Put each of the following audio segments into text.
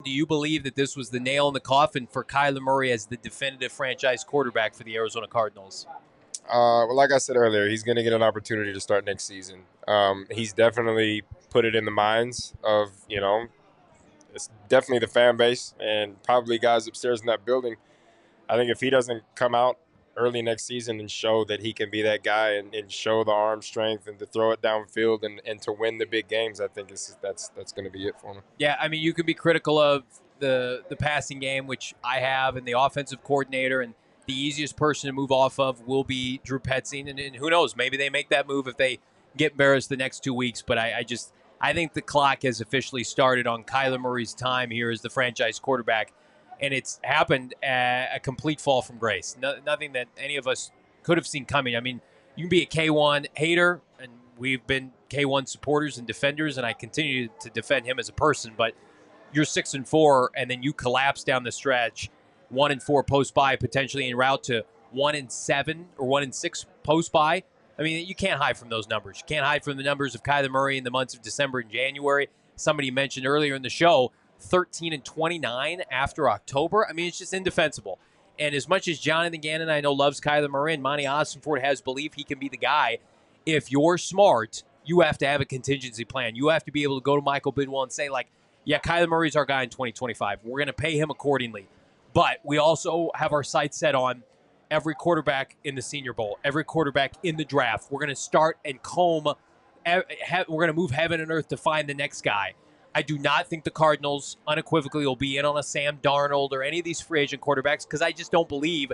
Do you believe that this was the nail in the coffin for Kyler Murray as the definitive franchise quarterback for the Arizona Cardinals? Well, like I said earlier, he's going to get an opportunity to start next season. He's definitely put it in the minds of, it's definitely the fan base and probably guys upstairs in that building. I think if he doesn't come out early next season and show that he can be that guy and show the arm strength and to throw it downfield and to win the big games, I think that's going to be it for him. Yeah, I mean, you can be critical of the passing game, which I have, and the offensive coordinator, and the easiest person to move off of will be Drew Petzing, and who knows, maybe they make that move if they get embarrassed the next 2 weeks. But I think the clock has officially started on Kyler Murray's time here as the franchise quarterback, and it's happened a complete fall from grace. Nothing that any of us could have seen coming. I mean, you can be a K1 hater, and we've been K1 supporters and defenders, and I continue to defend him as a person, but you're 6-4, and then you collapse down the stretch, 1-4 post bye, potentially en route to 1-7 or 1-6 post bye. I mean, you can't hide from those numbers. You can't hide from the numbers of Kyler Murray in the months of December and January. Somebody mentioned earlier in the show, 13-29 after October. I mean, it's just indefensible. And as much as Jonathan Gannon, I know, loves Kyler Murray, and Monti Ossenfort has belief he can be the guy, if you're smart, you have to have a contingency plan. You have to be able to go to Michael Bidwell and say, like, yeah, Kyler Murray's our guy in 2025. We're going to pay him accordingly. But we also have our sights set on every quarterback in the Senior Bowl, every quarterback in the draft. We're going to start and comb. We're going to move heaven and earth to find the next guy. I do not think the Cardinals unequivocally will be in on a Sam Darnold or any of these free agent quarterbacks because I just don't believe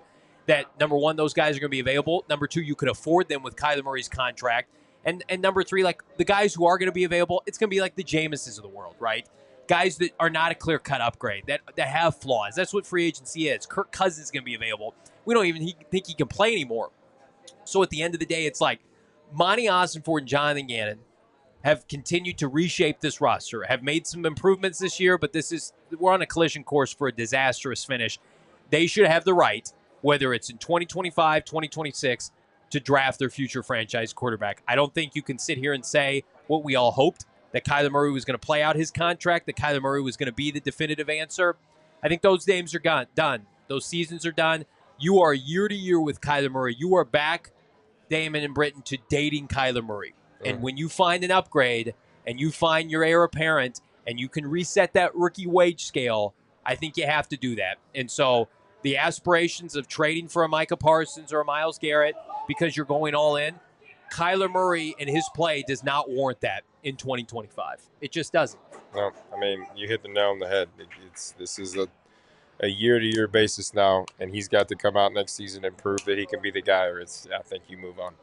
that, number one, those guys are going to be available. Number two, you could afford them with Kyler Murray's contract. And number three, like the guys who are going to be available, it's going to be like the Jameses of the world, right? Guys that are not a clear-cut upgrade, that have flaws. That's what free agency is. Kirk Cousins is going to be available. We don't even think he can play anymore. So at the end of the day, it's like Monti Ossenfort and Jonathan Gannon have continued to reshape this roster, have made some improvements this year, but we're on a collision course for a disastrous finish. They should have the right, whether it's in 2025, 2026, to draft their future franchise quarterback. I don't think you can sit here and say what we all hoped, that Kyler Murray was going to play out his contract, that Kyler Murray was going to be the definitive answer. I think those games are done. Those seasons are done. You are year to year with Kyler Murray. You are back, Damon and Britton, to dating Kyler Murray. And when you find an upgrade and you find your heir apparent and you can reset that rookie wage scale, I think you have to do that. And so the aspirations of trading for a Micah Parsons or a Myles Garrett because you're going all in, Kyler Murray and his play does not warrant that in 2025. It just doesn't. No, I mean, you hit the nail on the head. This is a year-to-year basis now, and he's got to come out next season and prove that he can be the guy, or I think you move on.